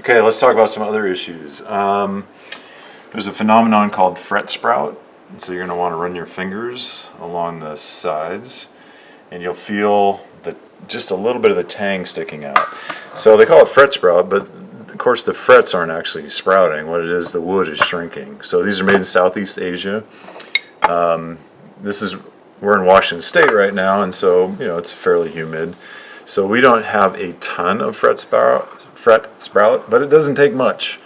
Okay, let's talk about some other issues. There's a phenomenon called fret sprout. So you're going to want to run your fingers along the sides, and you'll feel just a little bit of the tang sticking out. So they call it fret sprout, but of course the frets aren't actually sprouting. What it is, the wood is shrinking. So these are made in Southeast Asia. We're in Washington State right now, and so it's fairly humid. So we don't have a ton of fret sprout, but it doesn't take much.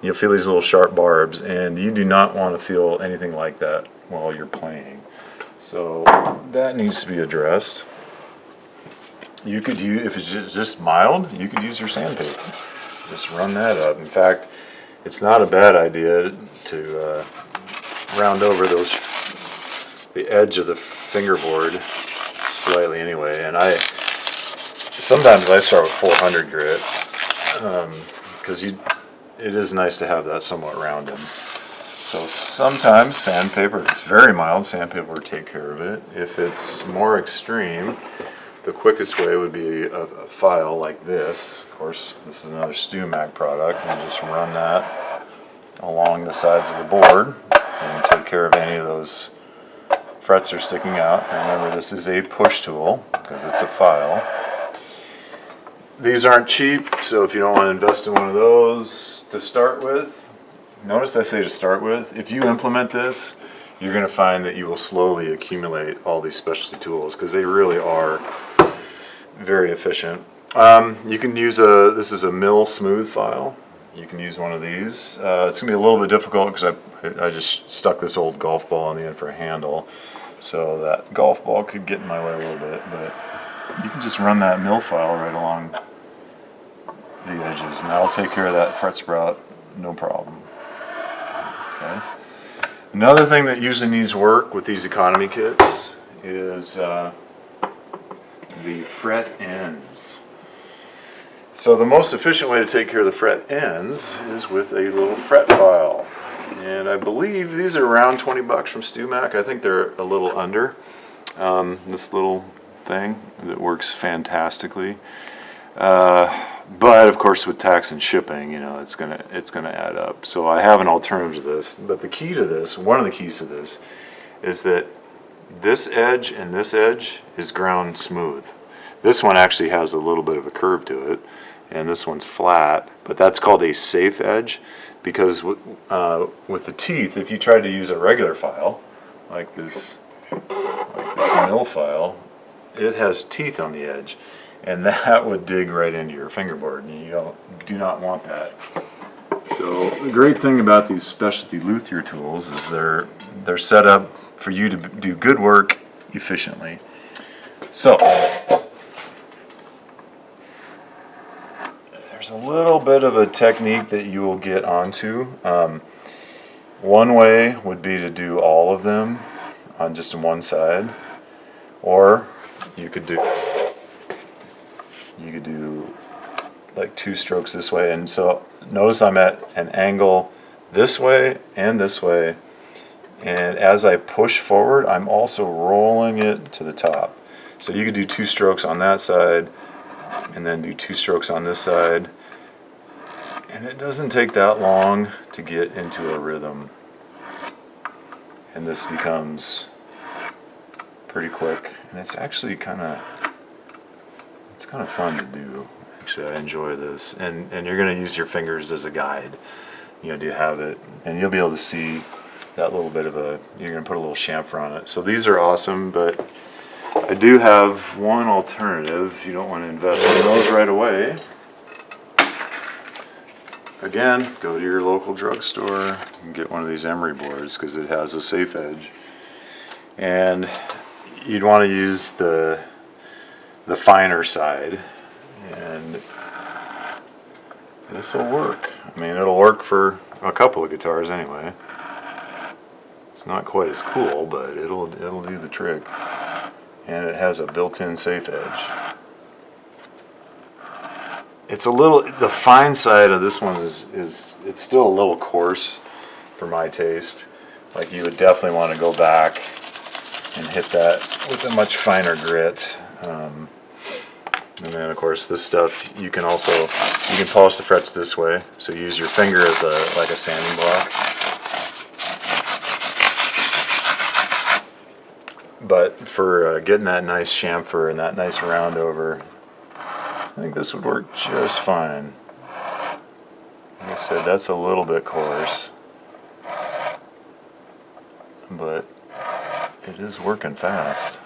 You'll feel these little sharp barbs, and you do not want to feel anything like that while you're playing. So that needs to be addressed. You could use, if it's just mild, you could use your sandpaper. Just run that up. In fact, it's not a bad idea to round over the edge of the fingerboard slightly anyway. And sometimes I start with 400 grit because it is nice to have that somewhat rounded. So sometimes sandpaper, if it's very mild, sandpaper will take care of it. If it's more extreme, the quickest way would be a file like this. Of course, this is another StewMac product, and just run that along the sides of the board and take care of any of those frets that are sticking out. And remember, this is a push tool because it's a file. These aren't cheap, so if you don't want to invest in one of those to start with, notice I say to start with, if you implement this, you're going to find that you will slowly accumulate all these specialty tools because they really are very efficient. You can use this is a mill smooth file. You can use one of these. It's going to be a little bit difficult because I just stuck this old golf ball on the end for a handle, so that golf ball could get in my way a little bit, but you can just run that mill file right along the edges, and that'll take care of that fret sprout, no problem. Okay. Another thing that usually needs work with these economy kits is the fret ends. So the most efficient way to take care of the fret ends is with a little fret file. And I believe these are around 20 bucks from StewMac. I think they're a little under this little thing that works fantastically. But of course, with tax and shipping, it's gonna add up. So I have an alternative to this. But the key to this, one of the keys to this, is that this edge and this edge is ground smooth. This one actually has a little bit of a curve to it, and this one's flat. But that's called a safe edge, because with the teeth, if you tried to use a regular file like this mill file, it has teeth on the edge, and that would dig right into your fingerboard, and you do not want that. So the great thing about these specialty luthier tools is they're set up for you to do good work efficiently. So there's a little bit of a technique that you will get onto. One way would be to do all of them on just one side, or you could do like 2 strokes this way. And so notice I'm at an angle this way and this way, and as I push forward, I'm also rolling it to the top. So you could do 2 strokes on that side and then do 2 strokes on this side, and it doesn't take that long to get into a rhythm, and this becomes pretty quick, and it's actually kind of fun to do. Actually, I enjoy this, and you're going to use your fingers as a guide. Do you have it, and you'll be able to see that little bit of you're going to put a little chamfer on it. So these are awesome, but I do have one alternative if you don't want to invest in those right away. Again, go to your local drugstore and get one of these emery boards because it has a safe edge. And you'd want to use the finer side, and this will work. I mean, it'll work for a couple of guitars anyway. It's not quite as cool, but it'll do the trick. And it has a built-in safe edge. It's the fine side of this one is it's still a little coarse for my taste. Like, you would definitely want to go back and hit that with a much finer grit. And then of course this stuff you can also You can polish the frets this way, so you use your finger as like a sanding block. But for getting that nice chamfer and that nice round over, I think this would work just fine. Like I said, that's a little bit coarse, but it is working fast.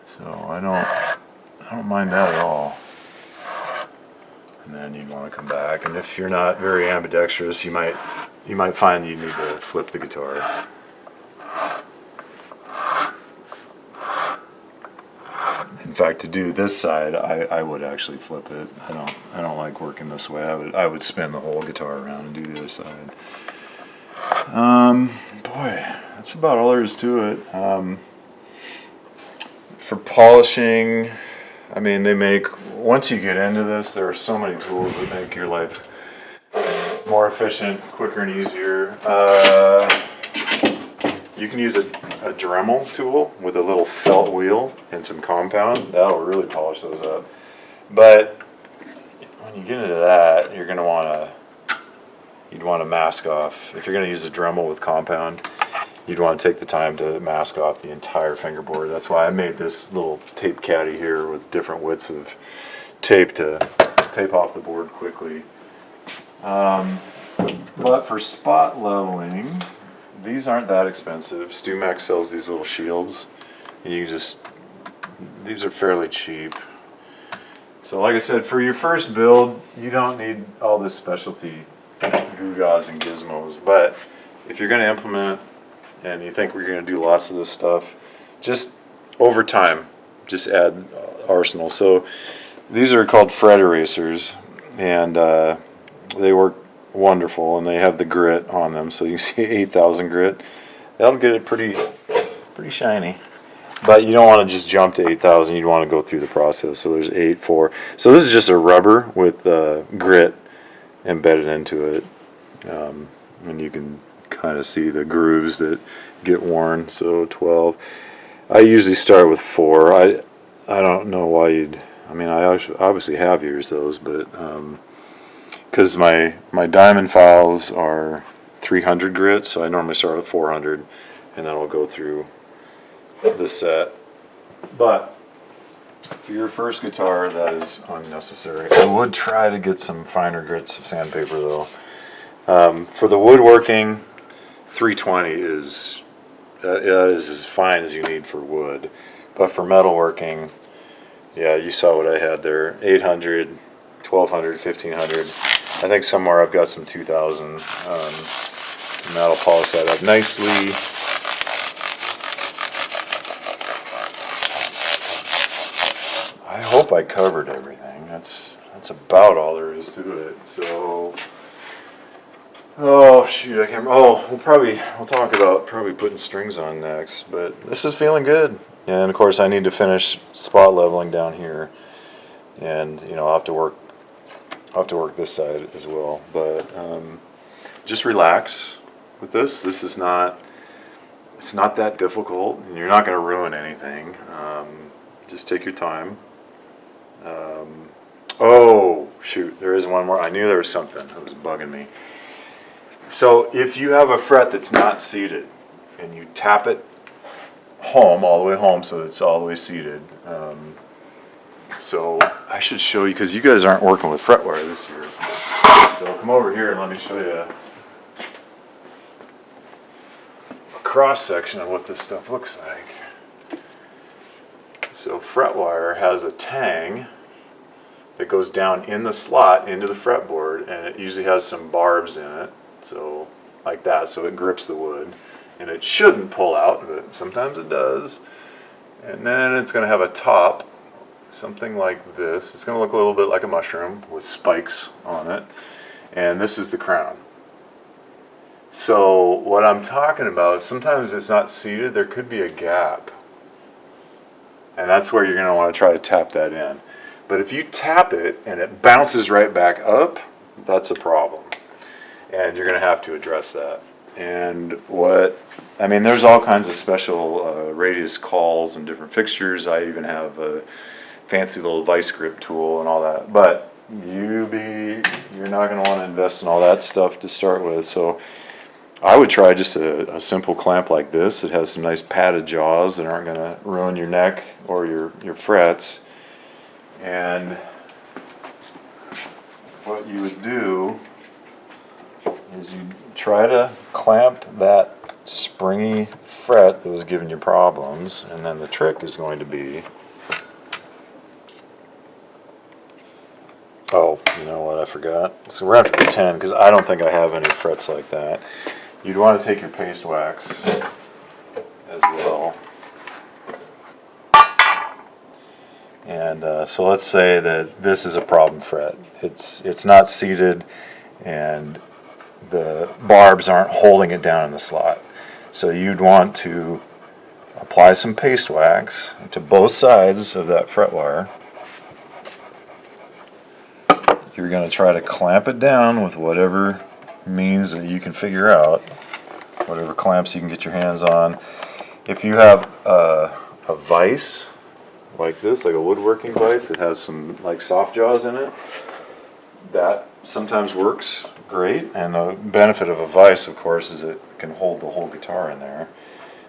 So I don't mind that at all. And then you'd want to come back, and if you're not very ambidextrous, you might find you need to flip the guitar. In fact, to do this side, I would actually flip it. I don't like working this way. I would spin the whole guitar around and do the other side. Boy, that's about all there is to it. For polishing, I mean, once you get into this, there are so many tools that make your life more efficient, quicker, and easier. You can use a Dremel tool with a little felt wheel and some compound. That'll really polish those up. But when you get into that, you'd want to mask off. If you're going to use a Dremel with compound, you'd want to take the time to mask off the entire fingerboard. That's why I made this little tape caddy here with different widths of tape to tape off the board quickly. But for spot leveling, these aren't that expensive. StuMac sells these little shields, and these are fairly cheap. So like I said, for your first build, you don't need all this specialty gewgaws and gizmos. But if you're going to implement and you think we're going to do lots of this stuff, just over time, just add arsenal. So these are called fret erasers, and they work wonderful, and they have the grit on them, so you see 8,000 grit. That'll get it pretty shiny. But you don't want to just jump to 8,000. You'd want to go through the process. So there's 8, 4. So this is just a rubber with grit embedded into it, and you can kind of see the grooves that get worn. So 12. I usually start with 4. I don't know why I obviously have used those, but because my diamond files are 300 grit, so I normally start with 400, and then I'll go through the set. But for your first guitar, that is unnecessary. I would try to get some finer grits of sandpaper though. For the woodworking, 320 is as fine as you need for wood. But for metalworking, yeah, you saw what I had there: 800, 1200, 1500. I think somewhere I've got some 2000. And that'll polish that up nicely. I hope I covered everything. That's about all there is to it. So, oh shoot, I can't. Oh, we'll talk about probably putting strings on next. But this is feeling good. And of course, I need to finish spot leveling down here, and I'll have to work this side as well. But just relax with this. It's not that difficult, and you're not going to ruin anything. Just take your time. Oh shoot, there is one more. I knew there was something that was bugging me. So if you have a fret that's not seated and you tap it home, all the way home, so it's all the way seated. So I should show you, because you guys aren't working with fretwire this year. So come over here and let me show you a cross section of what this stuff looks like. So fretwire has a tang that goes down in the slot into the fretboard, and it usually has some barbs in it, so like that, so it grips the wood, and it shouldn't pull out, but sometimes it does. And then it's going to have a top, something like this. It's going to look a little bit like a mushroom with spikes on it, and this is the crown. So what I'm talking about, sometimes it's not seated, there could be a gap, and that's where you're going to want to try to tap that in. But if you tap it and it bounces right back up, that's a problem, and you're going to have to address that. And there's all kinds of special radius calls and different fixtures. I even have a fancy little vice grip tool and all that. But you're not going to want to invest in all that stuff to start with. So I would try just a simple clamp like this. It has some nice padded jaws that aren't going to ruin your neck or your frets. And what you would do is you try to clamp that springy fret that was giving you problems, and then the trick is going to be, oh, you know what, I forgot. So we're going to have to pretend, because I don't think I have any frets like that. You'd want to take your paste wax as well. And so let's say that this is a problem fret. It's not seated, and the barbs aren't holding it down in the slot. So you'd want to apply some paste wax to both sides of that fret wire. You're going to try to clamp it down with whatever means that you can figure out, whatever clamps you can get your hands on. If you have a vise like this, like a woodworking vise that has some like soft jaws in it, that sometimes works great. And the benefit of a vise, of course, is it can hold the whole guitar in there.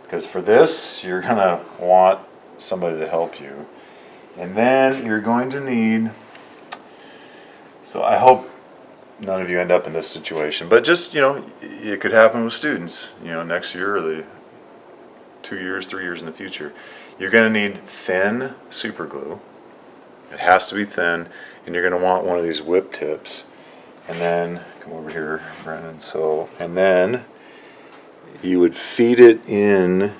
Because for this, you're going to want somebody to help you. And then you're going to need, so I hope none of you end up in this situation, but just, it could happen with students, next year or the 2 years, 3 years in the future. You're going to need thin super glue. It has to be thin, and you're going to want one of these whip tips. And then, come over here, Brennan. And then you would feed it in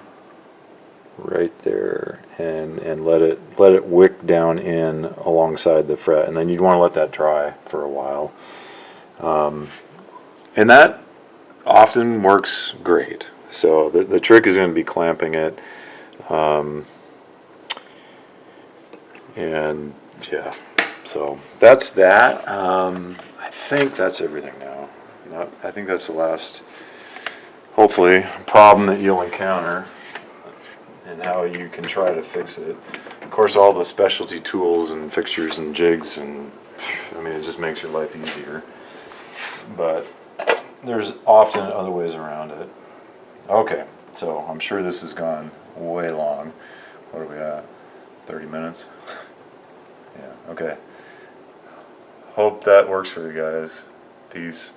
right there and let it wick down in alongside the fret, and then you'd want to let that dry for a while. And that often works great. So the trick is going to be clamping it. And yeah, so that's that. I think that's everything now. I think that's the last, hopefully, problem that you'll encounter and how you can try to fix it. Of course, all the specialty tools and fixtures and jigs, and it just makes your life easier. But there's often other ways around it. Okay, so I'm sure this has gone way long. What are we at? 30 minutes? Yeah, okay. Hope that works for you guys. Peace.